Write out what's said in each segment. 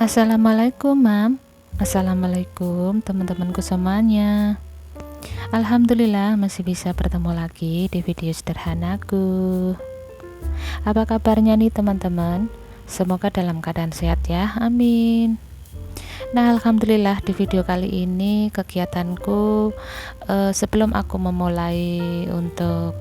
Assalamualaikum, Mam. Assalamualaikum, teman-temanku semuanya. Alhamdulillah masih bisa bertemu lagi di video sederhanaku. Apa kabarnya nih, teman-teman? Semoga dalam keadaan sehat ya, amin. Nah, alhamdulillah di video kali ini kegiatanku sebelum aku memulai untuk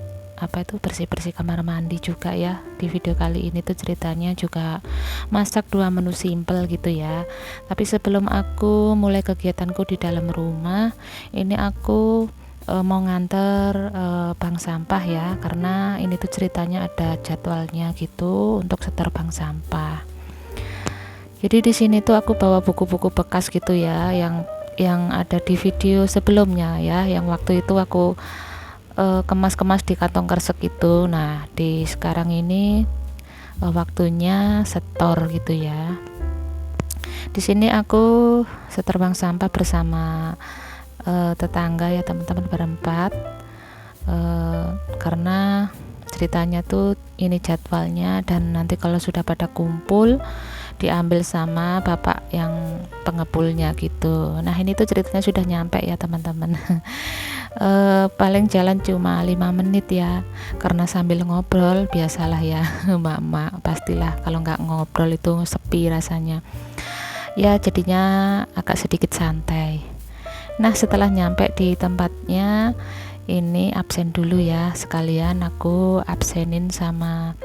bersih-bersih kamar mandi juga ya. Di video kali ini tuh ceritanya juga masak 2 menu simple gitu ya. Tapi sebelum aku mulai kegiatanku di dalam rumah, ini aku mau nganter bank sampah ya, karena ini tuh ceritanya ada jadwalnya gitu untuk setor bank sampah. Jadi di sini tuh aku bawa buku-buku bekas gitu ya, yang ada di video sebelumnya ya, yang waktu itu aku kemas-kemas di kantong kresek itu. Nah, di sekarang ini waktunya setor gitu ya. Di sini aku setor bank sampah bersama tetangga ya, teman-teman berempat, karena ceritanya tuh ini jadwalnya, dan nanti kalau sudah pada kumpul diambil sama bapak yang pengepulnya gitu. Nah, ini tuh ceritanya sudah nyampe ya, teman-teman. Paling jalan cuma 5 menit ya, karena sambil ngobrol biasalah ya. Mama pastilah kalau nggak ngobrol itu sepi rasanya ya, jadinya agak sedikit santai. Nah, setelah nyampe di tempatnya, ini absen dulu ya, sekalian aku absenin sama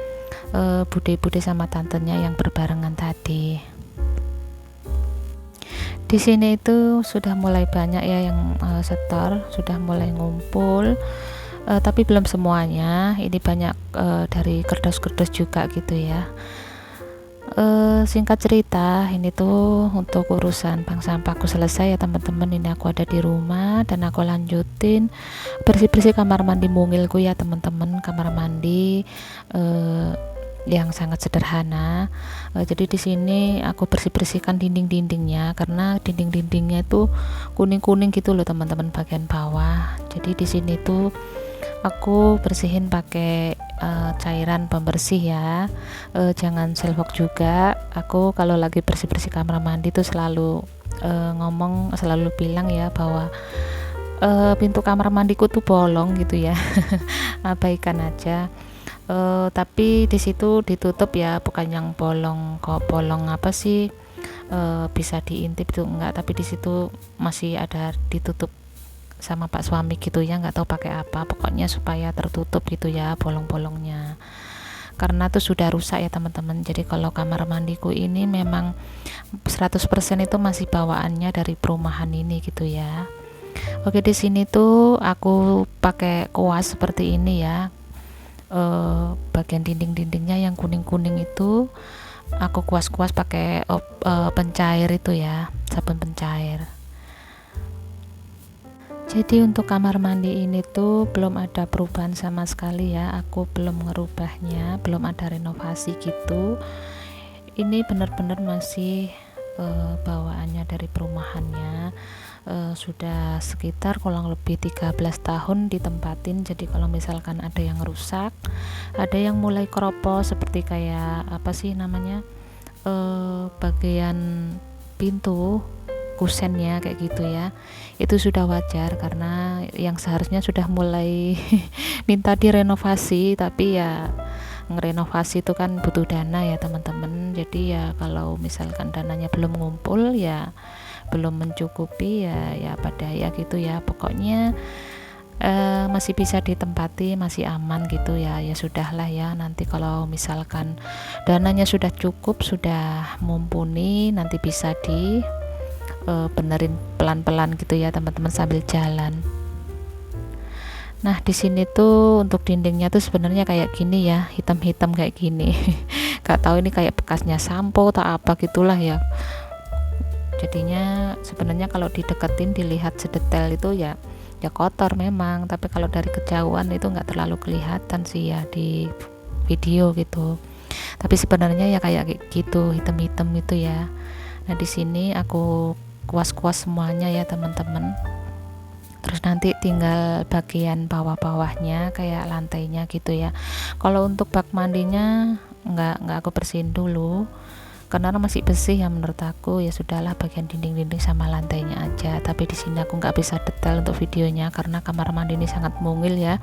bude-bude sama tantenya yang berbarengan tadi. Di sini itu sudah mulai banyak ya yang setor, sudah mulai ngumpul, tapi belum semuanya. Ini banyak dari kertas-kertas juga gitu ya. Singkat cerita, ini tuh untuk urusan bank sampahku selesai ya, teman-teman. Ini aku ada di rumah dan aku lanjutin bersih-bersih kamar mandi mungilku ya, teman-teman. Kamar mandi yang sangat sederhana. Jadi di sini aku bersih-bersihkan dinding-dindingnya, karena dinding-dindingnya itu kuning-kuning gitu loh, teman-teman, bagian bawah. Jadi di sini tuh aku bersihin pakai cairan pembersih ya. Jangan selvok juga. Aku kalau lagi bersih-bersih kamar mandi tuh selalu selalu bilang ya bahwa pintu kamar mandiku tuh bolong gitu ya. Abaikan aja. Tapi di situ ditutup ya, bukan yang bolong kok, bolong apa sih, bisa diintip tuh enggak, tapi di situ masih ada ditutup sama Pak suami gitu ya, nggak tahu pakai apa, pokoknya supaya tertutup gitu ya bolong-bolongnya, karena tuh sudah rusak ya, teman-teman. Jadi kalau kamar mandiku ini memang 100% itu masih bawaannya dari perumahan ini gitu ya. Oke, di sini tuh aku pakai kuas seperti ini ya. Bagian dinding-dindingnya yang kuning-kuning itu aku kuas-kuas pakai pencair itu ya, sabun pencair. Jadi untuk kamar mandi ini tuh belum ada perubahan sama sekali ya, aku belum ngerubahnya, belum ada renovasi gitu. Ini benar-benar masih bawaannya dari perumahannya. Sudah sekitar kurang lebih 13 tahun ditempatin. Jadi kalau misalkan ada yang rusak, ada yang mulai keropos seperti kayak apa sih namanya, bagian pintu kusennya kayak gitu ya, itu sudah wajar, karena yang seharusnya sudah mulai minta direnovasi. Tapi ya ngerenovasi itu kan butuh dana ya, teman-teman. Jadi ya kalau misalkan dananya belum ngumpul ya, belum mencukupi ya pada ya gitu ya, pokoknya masih bisa ditempati, masih aman gitu ya. Ya sudahlah ya, nanti kalau misalkan dananya sudah cukup, sudah mumpuni, nanti bisa di benerin pelan-pelan gitu ya, teman-teman, sambil jalan. Nah, di sini tuh untuk dindingnya tuh sebenarnya kayak gini ya, hitam-hitam kayak gini. Gak tahu ini kayak bekasnya sampo atau apa gitulah ya. Jadinya sebenarnya kalau dideketin, dilihat sedetail itu ya kotor memang, tapi kalau dari kejauhan itu nggak terlalu kelihatan sih ya di video gitu. Tapi sebenarnya ya kayak gitu, hitam-hitam itu ya. Nah, di sini aku kuas-kuas semuanya ya, teman-teman. Terus nanti tinggal bagian bawah-bawahnya kayak lantainya gitu ya. Kalau untuk bak mandinya nggak aku bersihin dulu, karena masih bersih ya menurut aku. Ya sudahlah, bagian dinding-dinding sama lantainya aja. Tapi di sini aku nggak bisa detail untuk videonya karena kamar mandi ini sangat mungil ya,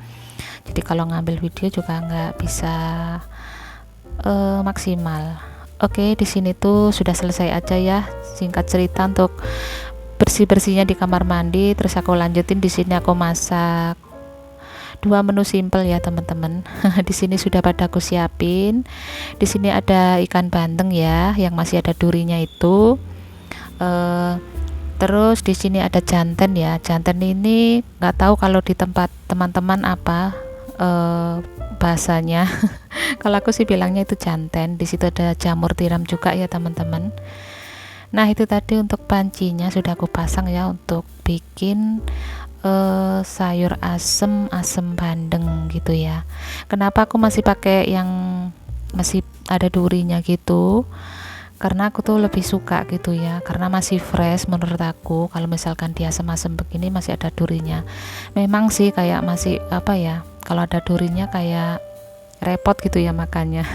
jadi kalau ngambil video juga nggak bisa maksimal. Oke, di sini tuh sudah selesai aja ya, singkat cerita untuk bersih-bersihnya di kamar mandi. Terus aku lanjutin, di sini aku masak dua menu simple ya teman-teman. Di sini sudah pada aku siapin. Di sini ada ikan bandeng ya, yang masih ada durinya itu. Terus di sini ada jantan ya. Jantan ini nggak tahu kalau di tempat teman-teman apa bahasanya. Kalau aku sih bilangnya itu jantan. Di situ ada jamur tiram juga ya teman-teman. Nah itu tadi untuk pancinya sudah aku pasang ya untuk bikin sayur asem bandeng gitu ya. Kenapa aku masih pakai yang masih ada durinya gitu? Karena aku tuh lebih suka gitu ya, karena masih fresh menurut aku. Kalau misalkan dia asem-asem begini masih ada durinya, memang sih kayak masih apa ya, kalau ada durinya kayak repot gitu ya makannya.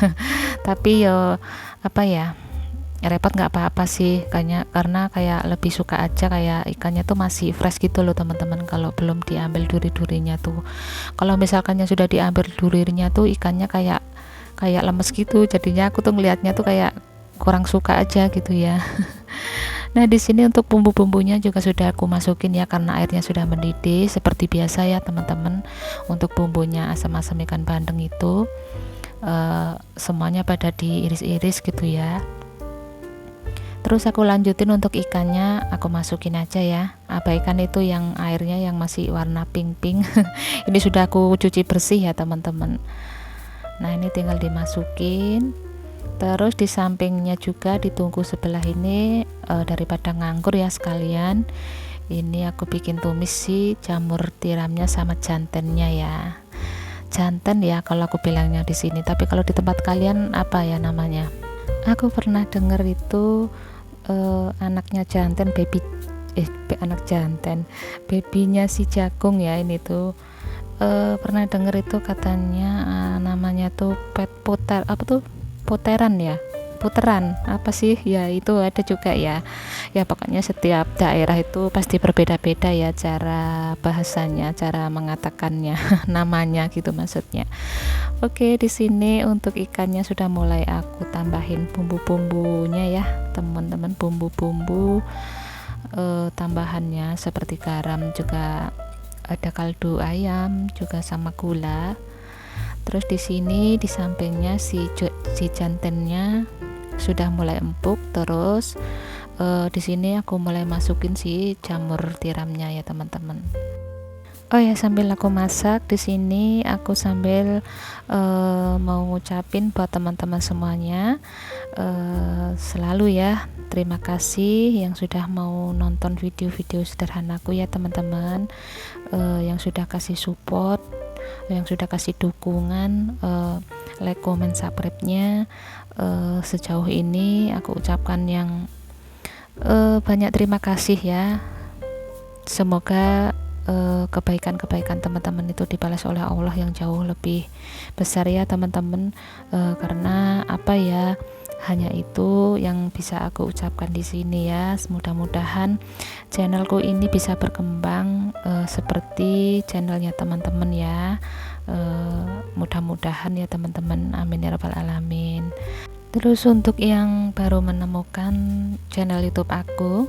Tapi yo apa ya, repot nggak apa-apa sih, karena kayak lebih suka aja kayak ikannya tuh masih fresh gitu loh teman-teman, kalau belum diambil duri-durinya tuh. Kalau misalkan yang sudah diambil durinya tuh ikannya kayak lemes gitu, jadinya aku tuh ngelihatnya tuh kayak kurang suka aja gitu ya. Nah di sini untuk bumbu-bumbunya juga sudah aku masukin ya, karena airnya sudah mendidih seperti biasa ya teman-teman. Untuk bumbunya asam-asam ikan bandeng itu semuanya pada diiris-iris gitu ya. Terus aku lanjutin untuk ikannya, aku masukin aja ya. Apa ikan itu yang airnya yang masih warna pink-pink. Ini sudah aku cuci bersih ya teman-teman. Nah ini tinggal dimasukin. Terus di sampingnya juga ditunggu sebelah ini, daripada nganggur ya sekalian, ini aku bikin tumis sih jamur tiramnya sama jantannya ya. Jantan ya kalau aku bilangnya di sini, tapi kalau di tempat kalian apa ya namanya? Aku pernah denger itu anaknya jantan, anak jantan, babynya si jagung ya. Ini tuh pernah denger itu katanya namanya tuh puteran ya, puteran apa sih ya, itu ada juga ya. Ya pokoknya setiap daerah itu pasti berbeda-beda ya cara bahasanya, cara mengatakannya, namanya gitu maksudnya. Oke, di sini untuk ikannya sudah mulai aku tambahin bumbu-bumbunya ya teman-teman, bumbu-bumbu tambahannya seperti garam, juga ada kaldu ayam juga sama gula. Terus di sini di sampingnya si jantannya sudah mulai empuk. Terus di sini aku mulai masukin si jamur tiramnya ya teman-teman. Oh ya, sambil aku masak di sini aku sambil mau ngucapin buat teman-teman semuanya, selalu ya terima kasih yang sudah mau nonton video-video sederhanaku ya teman-teman, yang sudah kasih support, yang sudah kasih dukungan, like, comment, subscribe-nya. Sejauh ini aku ucapkan yang banyak terima kasih ya. Semoga kebaikan-kebaikan teman-teman itu dibalas oleh Allah yang jauh lebih besar ya teman-teman. Karena apa ya, hanya itu yang bisa aku ucapkan di sini ya. Mudah-mudahan channelku ini bisa berkembang seperti channelnya teman-teman ya. Mudah-mudahan ya teman-teman, amin ya rabbal alamin. Terus untuk yang baru menemukan channel YouTube aku,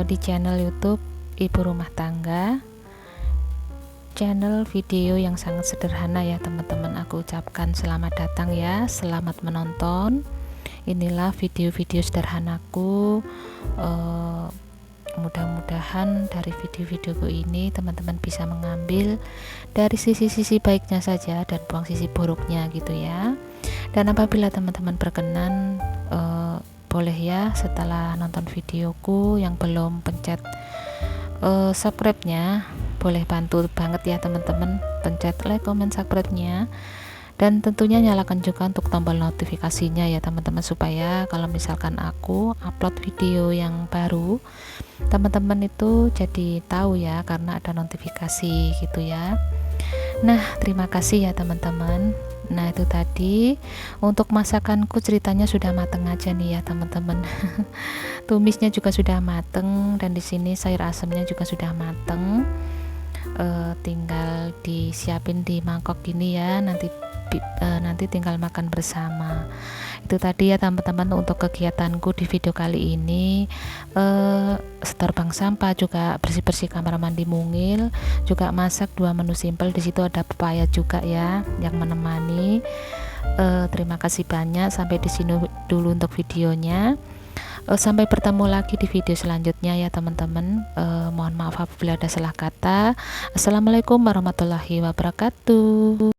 di channel YouTube Ibu Rumah Tangga, channel video yang sangat sederhana ya teman-teman, aku ucapkan selamat datang ya, selamat menonton. Inilah video-video sederhanaku. Mudah-mudahan dari video-videoku ini teman-teman bisa mengambil dari sisi-sisi baiknya saja dan buang sisi buruknya gitu ya. Dan apabila teman-teman berkenan, boleh ya setelah nonton videoku yang belum pencet subscribe-nya, boleh bantu banget ya teman-teman, pencet like, comment, subscribe-nya, dan tentunya nyalakan juga untuk tombol notifikasinya ya teman-teman, supaya kalau misalkan aku upload video yang baru, teman-teman itu jadi tahu ya, karena ada notifikasi gitu ya. Nah terima kasih ya teman-teman. Nah itu tadi untuk masakanku, ceritanya sudah mateng aja nih ya teman-teman. Tumisnya juga sudah mateng, dan di sini sayur asemnya juga sudah mateng. Tinggal disiapin di mangkok gini ya, nanti tinggal makan bersama. Itu tadi ya teman-teman untuk kegiatanku di video kali ini. Setor bank sampah, juga bersih-bersih kamar mandi mungil, juga masak 2 menu simple. Di situ ada pepaya juga ya yang menemani. Terima kasih banyak, sampai di sini dulu untuk videonya. Sampai bertemu lagi di video selanjutnya ya teman-teman. Mohon maaf apabila ada salah kata. Assalamualaikum warahmatullahi wabarakatuh.